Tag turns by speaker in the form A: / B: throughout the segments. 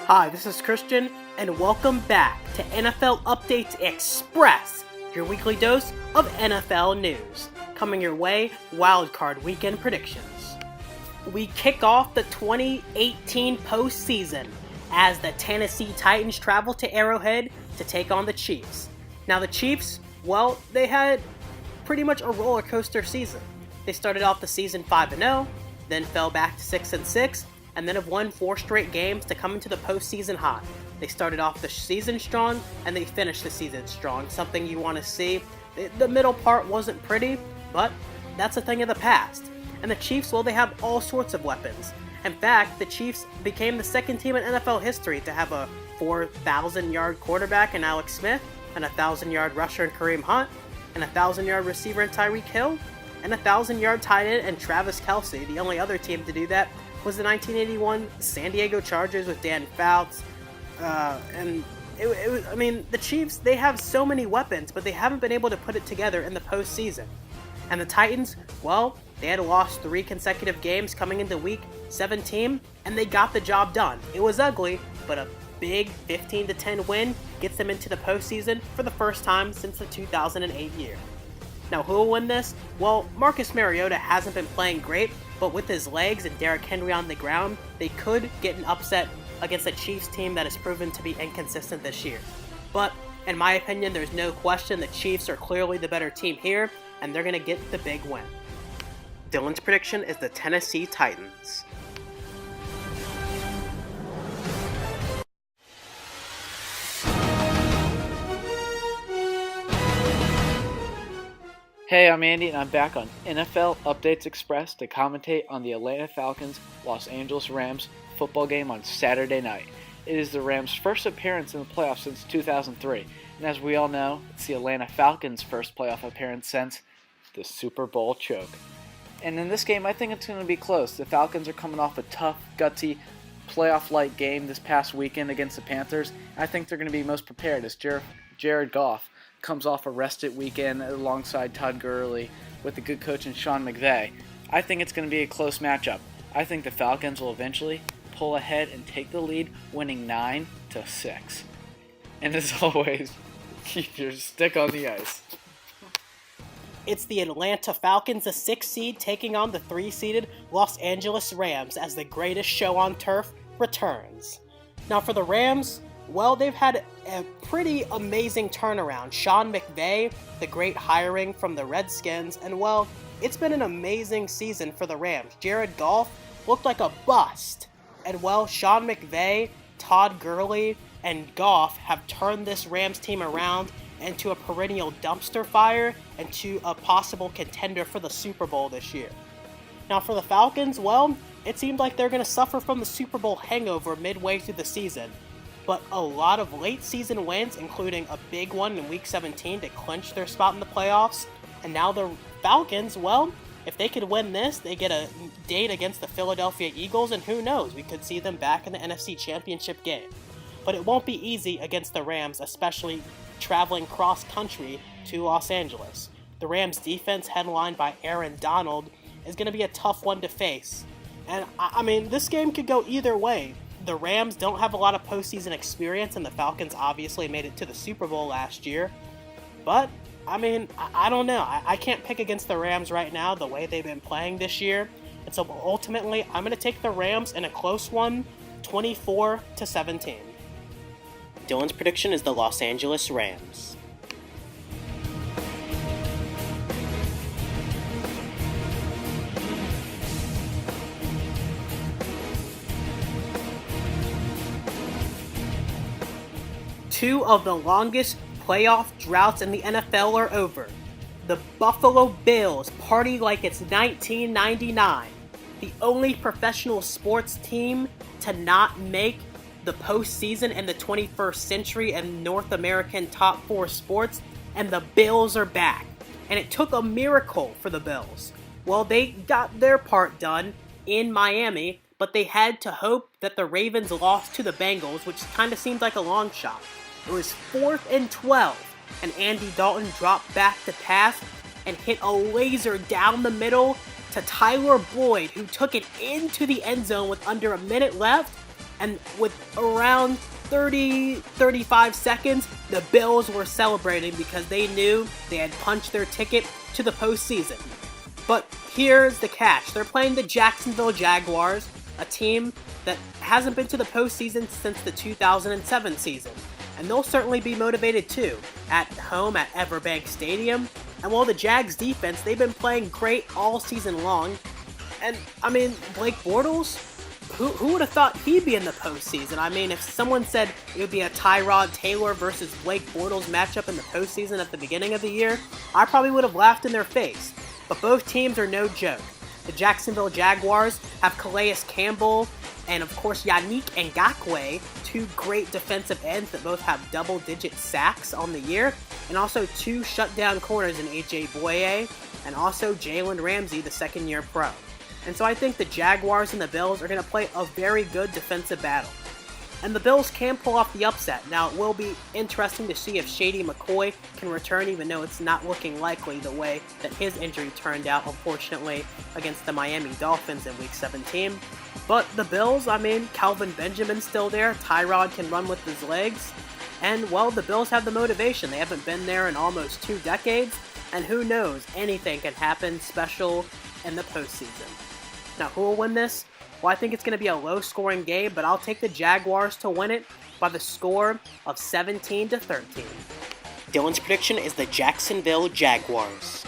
A: Hi, this is Christian, and welcome back to NFL Updates Express, your weekly dose of NFL news. Coming your way, wildcard weekend predictions. We kick off the 2018 postseason as the Tennessee Titans travel to Arrowhead to take on the Chiefs. Now the Chiefs, well, they had pretty much a roller coaster season. They started off the season 5-0, then fell back to 6-6, and then have won 4 straight games to come into the postseason hot. They started off the season strong, and they finished the season strong, something you want to see. The middle part wasn't pretty, but that's a thing of the past. And the Chiefs, well, they have all sorts of weapons. In fact, the Chiefs became the second team in NFL history to have a 4,000-yard quarterback in Alex Smith, and a 1,000-yard rusher in Kareem Hunt, and a 1,000-yard receiver in Tyreek Hill, and a 1,000-yard tight end in Travis Kelce. The only other team to do that was the 1981 San Diego Chargers with Dan Fouts. The Chiefs, they have so many weapons, but they haven't been able to put it together in the postseason. And the Titans, well, they had lost 3 consecutive games coming into week 17, and they got the job done. It was ugly, but a big 15-10 win gets them into the postseason for the first time since the 2008 year. Now, who will win this? Well, Marcus Mariota hasn't been playing great, but with his legs and Derrick Henry on the ground, they could get an upset against a Chiefs team that has proven to be inconsistent this year. But, in my opinion, there's no question the Chiefs are clearly the better team here, and they're going to get the big win. Dylan's prediction is the Tennessee Titans.
B: Hey, I'm Andy, and I'm back on NFL Updates Express to commentate on the Atlanta Falcons Los Angeles Rams football game on Saturday night. It is the Rams' first appearance in the playoffs since 2003, and as we all know, it's the Atlanta Falcons' first playoff appearance since the Super Bowl choke. And in this game, I think it's going to be close. The Falcons are coming off a tough, gutsy, playoff-like game this past weekend against the Panthers. I think they're going to be most prepared as Jared Goff comes off a rested weekend alongside Todd Gurley with the good coach and Sean McVay. I think it's going to be a close matchup. I think the Falcons will eventually pull ahead and take the lead, winning 9-6. And as always, keep your stick on the ice.
A: It's the Atlanta Falcons, the 6th seed, taking on the 3-seeded Los Angeles Rams as the greatest show on turf returns. Now for the Rams, well, they've had a pretty amazing turnaround. Sean McVay, the great hiring from the Redskins, and well, it's been an amazing season for the Rams. Jared Goff looked like a bust. And well, Sean McVay, Todd Gurley, and Goff have turned this Rams team around into a perennial dumpster fire and to a possible contender for the Super Bowl this year. Now for the Falcons, well, it seemed like they're going to suffer from the Super Bowl hangover midway through the season. But a lot of late season wins, including a big one in Week 17 to clinch their spot in the playoffs. And now the Falcons, well, if they could win this, they get a date against the Philadelphia Eagles, and who knows, we could see them back in the NFC Championship game. But it won't be easy against the Rams, especially traveling cross-country to Los Angeles. The Rams' defense, headlined by Aaron Donald, is going to be a tough one to face. And, I mean, this game could go either way. The Rams don't have a lot of postseason experience, and the Falcons obviously made it to the Super Bowl last year. But, I mean, I don't know. I can't pick against the Rams right now the way they've been playing this year. And so ultimately, I'm going to take the Rams in a close one, 24-17. Dylan's prediction is the Los Angeles Rams. Two of the longest playoff droughts in the NFL are over. The Buffalo Bills party like it's 1999. The only professional sports team to not make the postseason in the 21st century in North American top 4 sports, and the Bills are back. And it took a miracle for the Bills. Well, they got their part done in Miami, but they had to hope that the Ravens lost to the Bengals, which kind of seemed like a long shot. It was 4th and 12, and Andy Dalton dropped back to pass and hit a laser down the middle to Tyler Boyd, who took it into the end zone with under a minute left, And with around 35 seconds, the Bills were celebrating because they knew they had punched their ticket to the postseason. But here's the catch. They're playing the Jacksonville Jaguars, a team that hasn't been to the postseason since the 2007 season. And they'll certainly be motivated too, at home at Everbank Stadium. And while the Jags defense, they've been playing great all season long. And, Blake Bortles, who would have thought he'd be in the postseason? If someone said it would be a Tyrod Taylor versus Blake Bortles matchup in the postseason at the beginning of the year, I probably would have laughed in their face. But both teams are no joke. The Jacksonville Jaguars have Calais Campbell and, of course, Yannick Ngakoue, two great defensive ends that both have double-digit sacks on the year, and also two shutdown corners in A.J. Boye and also Jalen Ramsey, the second-year pro. And so I think the Jaguars and the Bills are going to play a very good defensive battle. And the Bills can pull off the upset. Now, it will be interesting to see if Shady McCoy can return, even though it's not looking likely the way that his injury turned out, unfortunately, against the Miami Dolphins in Week 17. But the Bills, Calvin Benjamin's still there. Tyrod can run with his legs. And, well, the Bills have the motivation. They haven't been there in almost 2 decades. And who knows, anything can happen special in the postseason. Now, who will win this? Well, I think it's going to be a low-scoring game, but I'll take the Jaguars to win it by the score of 17-13. Dylan's prediction is the Jacksonville Jaguars.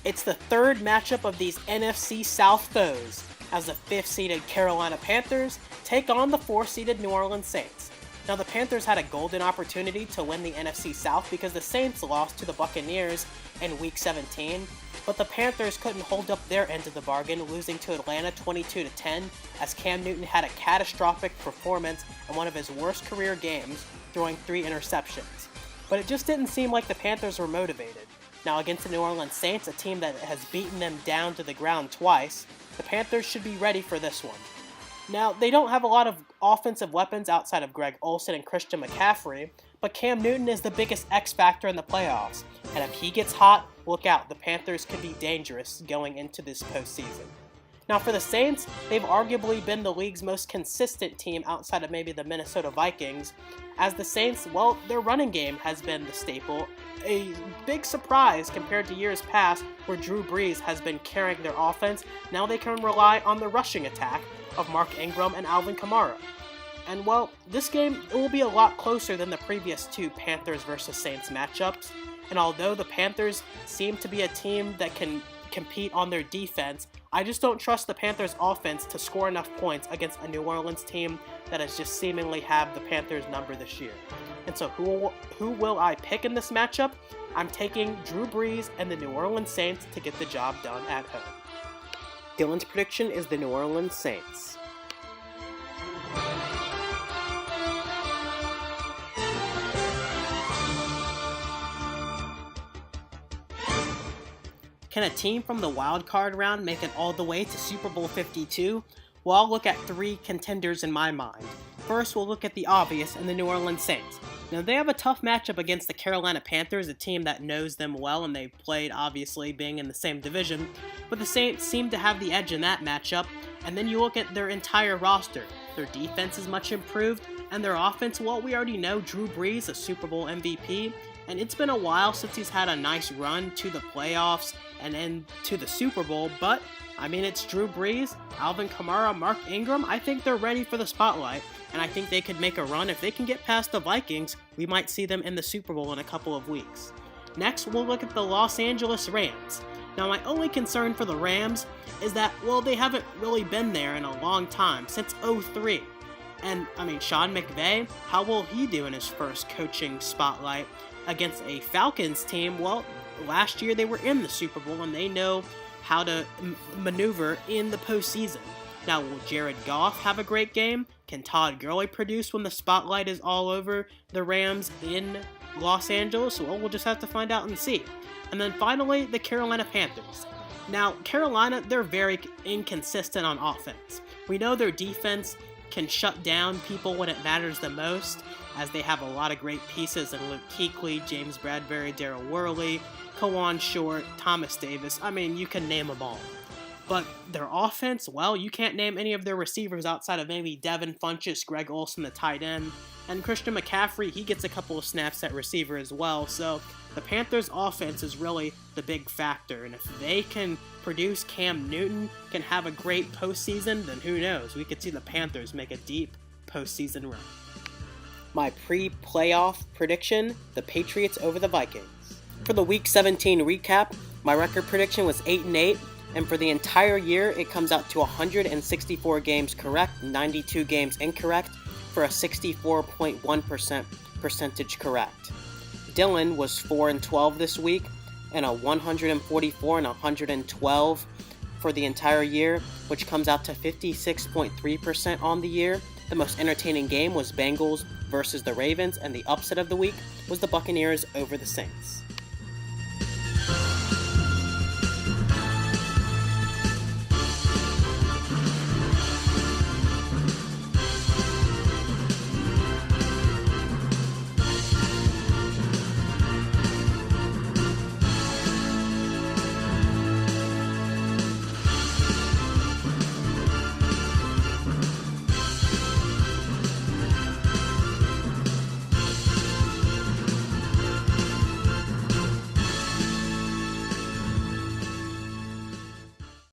A: It's the third matchup of these NFC South foes, as the 5th-seeded Carolina Panthers take on the 4th-seeded New Orleans Saints. Now, the Panthers had a golden opportunity to win the NFC South because the Saints lost to the Buccaneers in Week 17, but the Panthers couldn't hold up their end of the bargain, losing to Atlanta 22-10, as Cam Newton had a catastrophic performance in one of his worst career games, throwing 3 interceptions. But it just didn't seem like the Panthers were motivated. Now, against the New Orleans Saints, a team that has beaten them down to the ground twice, the Panthers should be ready for this one. Now, they don't have a lot of offensive weapons outside of Greg Olsen and Christian McCaffrey, but Cam Newton is the biggest X factor in the playoffs, and if he gets hot, look out, the Panthers could be dangerous going into this postseason. Now, for the Saints, they've arguably been the league's most consistent team outside of maybe the Minnesota Vikings, as the Saints, well, their running game has been the staple, a big surprise compared to years past where Drew Brees has been carrying their offense. Now they can rely on the rushing attack of Mark Ingram and Alvin Kamara. And well, this game, it will be a lot closer than the previous 2 Panthers versus Saints matchups. And although the Panthers seem to be a team that can compete on their defense, I just don't trust the Panthers' offense to score enough points against a New Orleans team that has just seemingly have the Panthers' number this year. And so who will I pick in this matchup? I'm taking Drew Brees and the New Orleans Saints to get the job done at home. Dylan's prediction is the New Orleans Saints. Can a team from the wild card round make it all the way to Super Bowl 52? Well, I'll look at 3 contenders in my mind. First, we'll look at the obvious and the New Orleans Saints. Now, they have a tough matchup against the Carolina Panthers, a team that knows them well, and they've played, obviously, being in the same division. But the Saints seem to have the edge in that matchup, and then you look at their entire roster. Their defense is much improved, and their offense, well, we already know Drew Brees, a Super Bowl MVP, and it's been a while since he's had a nice run to the playoffs and then to the Super Bowl, but, it's Drew Brees, Alvin Kamara, Mark Ingram. I think they're ready for the spotlight, and I think they could make a run. If they can get past the Vikings, we might see them in the Super Bowl in a couple of weeks. Next, we'll look at the Los Angeles Rams. Now, my only concern for the Rams is that, well, they haven't really been there in a long time, since 2003. And, Sean McVay, how will he do in his first coaching spotlight against a Falcons team? Well, last year they were in the Super Bowl, and they know how to maneuver in the postseason. Now, will Jared Goff have a great game? Can Todd Gurley produce when the spotlight is all over the Rams in Los Angeles? Well, we'll just have to find out and see. And then finally, the Carolina Panthers. Now, Carolina, they're very inconsistent on offense. We know their defense can shut down people when it matters the most, as they have a lot of great pieces in Luke Kuechly, James Bradbury, Darryl Worley, Kawan Short, Thomas Davis. I mean, you can name them all. But their offense, well, you can't name any of their receivers outside of maybe Devin Funchess, Greg Olsen, the tight end, and Christian McCaffrey, he gets a couple of snaps at receiver as well. So the Panthers' offense is really the big factor, and if they can produce, Cam Newton can have a great postseason, then who knows? We could see the Panthers make a deep postseason run. My pre-playoff prediction, the Patriots over the Vikings. For the Week 17 recap, my record prediction was 8-8, and for the entire year, it comes out to 164 games correct, 92 games incorrect, for a 64.1% percentage correct. Dylan was 4-12 this week, and a 144 and 112 for the entire year, which comes out to 56.3% on the year. The most entertaining game was Bengals versus the Ravens, and the upset of the week was the Buccaneers over the Saints.